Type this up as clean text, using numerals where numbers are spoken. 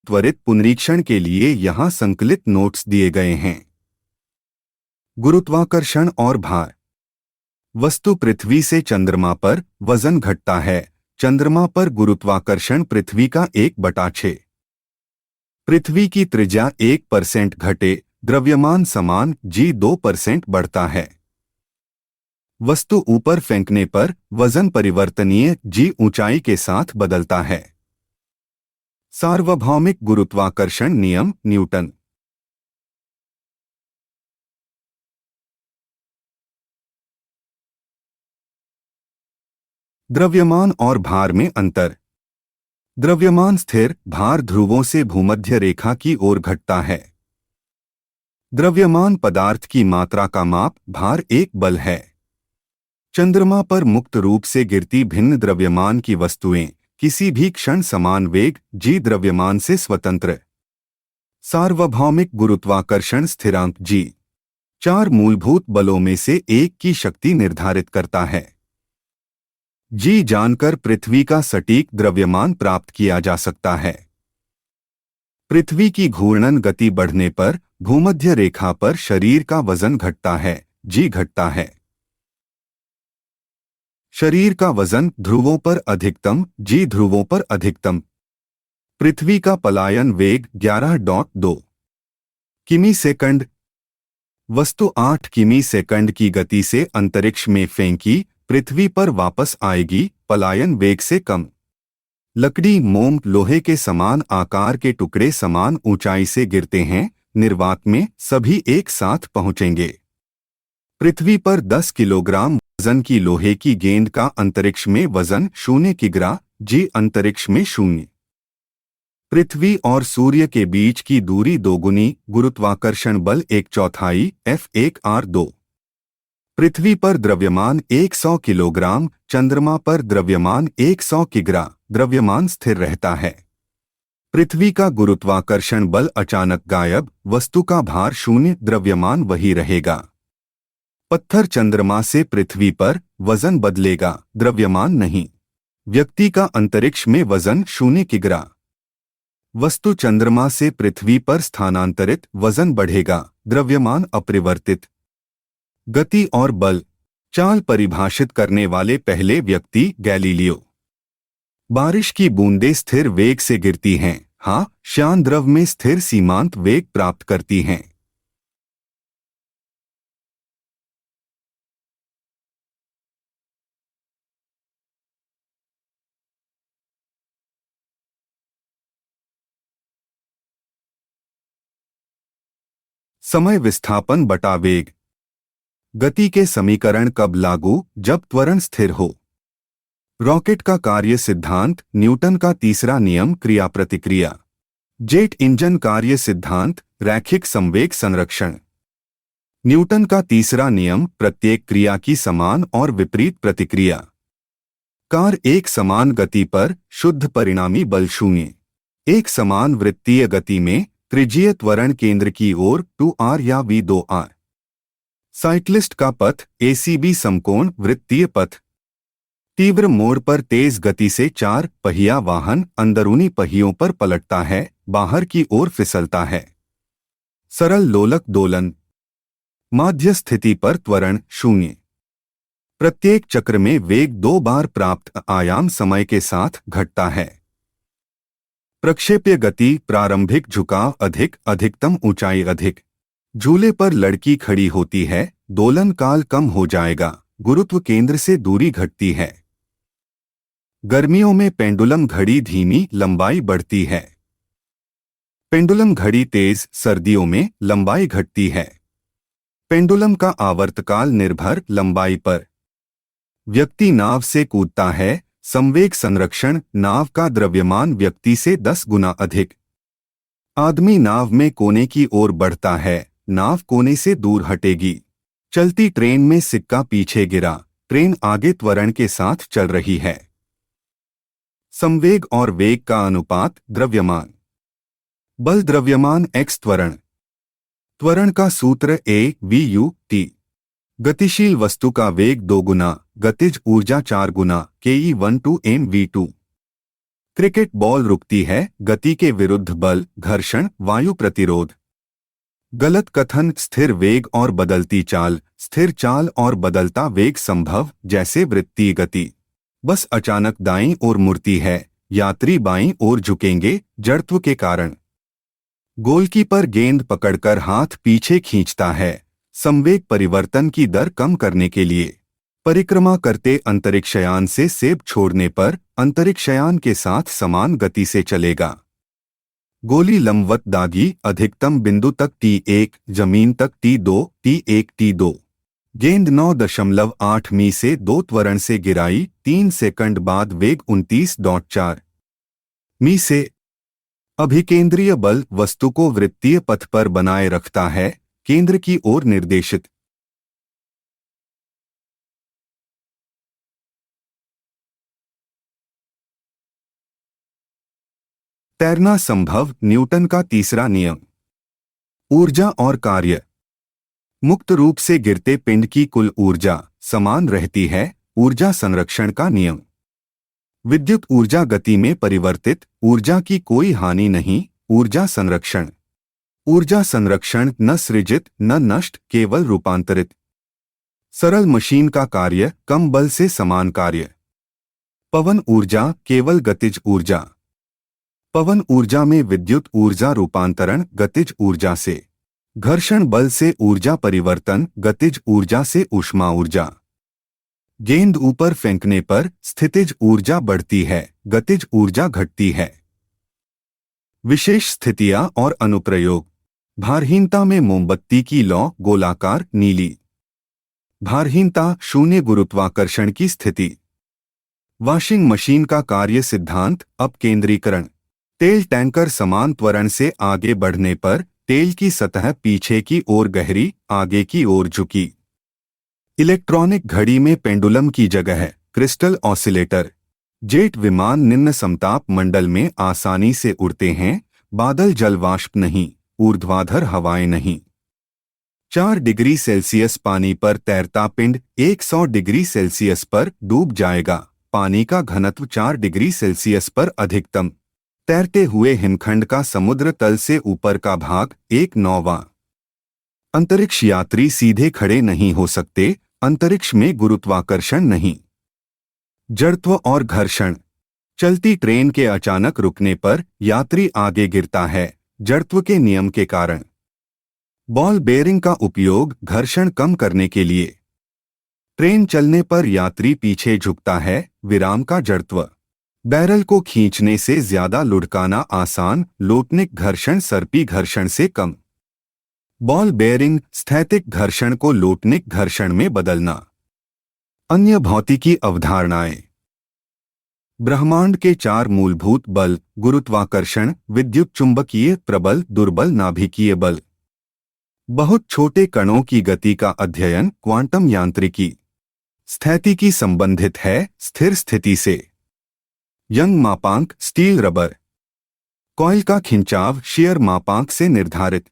त्वरित पुनरीक्षण के लिए यहाँ संकलित नोट्स दिए गए हैं। गुरुत्वाकर्षण और भार। वस्तु पृथ्वी से चंद्रमा पर वजन घटता है। चंद्रमा पर गुरुत्वाकर्षण पृथ्वी का 1/6। पृथ्वी की त्रिज्या 1% घटे, द्रव्यमान समान g 2% बढ़ता है। वस्तु ऊपर फेंकने पर वजन परिवर्तनीय g ऊंचाई के साथ बदलता है। सार्वभौमिक गुरुत्वाकर्षण नियम न्यूटन। द्रव्यमान और भार में अंतर। द्रव्यमान स्थिर, भार ध्रुवों से भूमध्य रेखा की ओर घटता है। द्रव्यमान पदार्थ की मात्रा का माप, भार एक बल है। चंद्रमा पर मुक्त रूप से गिरती भिन्न द्रव्यमान की वस्तुएं किसी भी क्षण समान वेग g द्रव्यमान से स्वतंत्र। सार्वभौमिक गुरुत्वाकर्षण स्थिरांक g 4 मूलभूत बलों में से एक की शक्ति निर्धारित करता है। g जानकर पृथ्वी का सटीक द्रव्यमान प्राप्त किया जा सकता है। पृथ्वी की घूर्णन गति बढ़ने पर भूमध्य रेखा पर शरीर का वजन घटता है, g घटता है। शरीर का वजन ध्रुवों पर अधिकतम, g ध्रुवों पर अधिकतम। पृथ्वी का पलायन वेग 11.2 किमी सेकंड। वस्तु 8 किमी सेकंड की गति से अंतरिक्ष में फेंकी, पृथ्वी पर वापस आएगी, पलायन वेग से कम। लकड़ी, मोम, लोहे के समान आकार के टुकड़े समान ऊंचाई से गिरते हैं, निर्वात में सभी एक साथ पहुंचेंगे। पृथ्वी पर 10 किलोग्राम वजन की लोहे की गेंद का अंतरिक्ष में वजन 0 किग्रा, g अंतरिक्ष में 0। पृथ्वी और सूर्य के बीच की दूरी दोगुनी, गुरुत्वाकर्षण बल 1/4 F1r2। पृथ्वी पर द्रव्यमान 100 किलोग्राम, चंद्रमा पर द्रव्यमान 100 किग्रा, द्रव्यमान स्थिर रहता है। पृथ्वी का गुरुत्वाकर्षण बल अचानक गायब, वस्तु का भार 0, द्रव्यमान वही रहेगा। पत्थर चंद्रमा से पृथ्वी पर, वजन बदलेगा, द्रव्यमान नहीं। व्यक्ति का अंतरिक्ष में वजन 0 किग्रा। वस्तु चंद्रमा से पृथ्वी पर स्थानांतरित, वजन बढ़ेगा, द्रव्यमान अपरिवर्तित। गति और बल। चाल परिभाषित करने वाले पहले व्यक्ति गैलीलियो। बारिश की बूंदें स्थिर वेग से गिरती हैं, हाँ, श्यान द्रव में स्थिर सीमांत वेग प्राप्त करती हैं। समय विस्थापन बटा वेग। गति के समीकरण कब लागू? जब त्वरण स्थिर हो। रॉकेट का कार्य सिद्धांत, न्यूटन का तीसरा नियम, क्रिया प्रतिक्रिया। जेट इंजन कार्य सिद्धांत, रैखिक संवेग संरक्षण। न्यूटन का तीसरा नियम, प्रत्येक क्रिया की समान और विपरीत प्रतिक्रिया। कार एक समान गति पर, शुद्ध परिणामी बल 0। एक समान वृत्तीय गति में, त्रिज्यीय त्वरण केंद्र की ओर 2r या v2r। साइक्लिस्ट का पथ, ACB समकोण वृत्तीय पथ। तीव्र मोड़ पर तेज गति से 4 पहिया वाहन अंदरूनी पहियों पर पलटता है, बाहर की ओर फिसलता है। सरल लोलक दोलन। माध्य स्थिति पर त्वरण 0। प्रत्येक चक्र में वेग 2 बार प्राप्त आयाम समय के साथ घटता है। प्रक्षेप्य गति, प्रारंभिक झुकाव अधिक, अधिकतम ऊंचाई अधिक। झूले पर लड़की खड़ी होती है, दोलन काल कम हो जाएगा, गुरुत्व केंद्र से दूरी घटती है। गर्मियों में पेंडुलम घड़ी धीमी, लंबाई बढ़ती है। पेंडुलम घड़ी तेज, सर्दियों में लंबाई घटती है। पेंडुलम का आवर्तकाल निर्भर लंबाई पर। व्यक्ति नाव से कूदता है, संवेग संरक्षण, नाव का द्रव्यमान व्यक्ति से 10 गुना अधिक। आदमी नाव में कोने की ओर बढ़ता है, नाव कोने से दूर हटेगी। चलती ट्रेन में सिक्का पीछे गिरा, ट्रेन आगे त्वरण के साथ चल रही है। संवेग और वेग का अनुपात, द्रव्यमान बल द्रव्यमान x त्वरण। त्वरण का सूत्र a/v/u/t। गतिशील वस्तु का वेग 2 गुना, गतिज ऊर्जा 4 गुना, ke1 to m v2। Cricket ball रुकती है, गति के विरुद्ध बल, घर्षण, वायु प्रतिरोध। गलत कथन। स्थिर वेग और बदलती चाल। स्थिर चाल और बदलता वेग संभव, जैसे वृत्तीय गति। बस अचानक दाईं ओर मुड़ती है, यात्री बाईं ओर झुकेंगे, जड़त्व के कारण। गोलकीपर गेंद पकड़कर हाथ पीछे खींचता है, संवेग परिवर्तन की दर कम करने के लिए। परिक्रमा करते अंतरिक्षयान से सेब छोड़ने पर अंतरिक्षयान के साथ समान गति से चलेगा। गोली लंबवत दागी, अधिकतम बिंदु तक T1, जमीन तक T2, T1, T2। गेंद 9.8 मी से 2 त्वरण से गिराई, 3 सेकंड बाद वेग 29.4 मी से। अभिकेंद्रीय बल वस्तु को वृत्तीय पथ पर बनाए रखता है, केंद्र की ओर निर्देशित। तैरना संभव, न्यूटन का तीसरा नियम। ऊर्जा और कार्य। मुक्त रूप से गिरते पिंड की कुल ऊर्जा समान रहती है, ऊर्जा संरक्षण का नियम। विद्युत ऊर्जा गति में परिवर्तित, ऊर्जा की कोई हानि नहीं, ऊर्जा संरक्षण। ऊर्जा संरक्षण न सृजित न नष्ट, केवल रूपांतरित। सरल मशीन का कार्य, कम बल से समान कार्य। पवन ऊर्जा केवल गतिज ऊर्जा। पवन ऊर्जा में विद्युत ऊर्जा रूपांतरण गतिज ऊर्जा से। घर्षण बल से ऊर्जा परिवर्तन, गतिज ऊर्जा से ऊष्मा ऊर्जा। गेंद ऊपर फेंकने पर स्थितिज ऊर्जा बढ़ती है, गतिज ऊर्जा घटती है। विशेष स्थितियां और अनुप्रयोग। भारहीनता में मोमबत्ती की लौ गोलाकार, नीली। भारहीनता शून्य गुरुत्वाकर्षण की स्थिति। वॉशिंग मशीन का कार्य सिद्धांत, अपकेंद्रीकरण। तेल टैंकर समान त्वरण से आगे बढ़ने पर तेल की सतह पीछे की ओर गहरी, आगे की ओर झुकी। इलेक्ट्रॉनिक घड़ी में पेंडुलम की जगह है, क्रिस्टल ऑसिलेटर। जेट विमान निम्न समताप मंडल में आसानी से उड़ते हैं, बादल जल वाष्प नहीं, ऊर्ध्वाधर हवाएं नहीं। 4 डिग्री सेल्सियस पानी पर तैरता पिंड 100 डिग्री सेल्सियस पर डूब जाएगा। पानी का घनत्व 4 डिग्री सेल्सियस पर अधिकतम। तैरते हुए हिमखंड का समुद्र तल से ऊपर का भाग 1/9। अंतरिक्ष यात्री सीधे खड़े नहीं हो सकते, अंतरिक्ष में गुरुत्वाकर्षण नहीं। जड़त्व और घर्षण। चलती ट्रेन के अचानक रुकने पर यात्री आगे गिरता है, जड़त्व के नियम के कारण। बॉल बेयरिंग का उपयोग घर्षण कम करने के लिए। ट्रेन चलने पर यात्री पीछे झुकता है, विराम का जड़त्व। बैरल को खींचने से ज्यादा लुढ़काना आसान, लोटनिक घर्षण सर्पी घर्षण से कम। बॉल बेयरिंग, स्थैतिक घर्षण को लोटनिक घर्षण में बदलना। अन्य भौतिकी अवधारणाएं। ब्रह्मांड के 4 मूलभूत बल, गुरुत्वाकर्षण, विद्युत चुंबकीय प्रबल, दुर्बल नाभिकीय बल। बहुत छोटे कणों की गति का अध्ययन, क्वांटम यांत्रिकी। स्थैतिकी संबंधित है स्थिर स्थिति से। यंग मापांक, स्टील रबर। कॉइल का खिंचाव शियर मापांक से निर्धारित।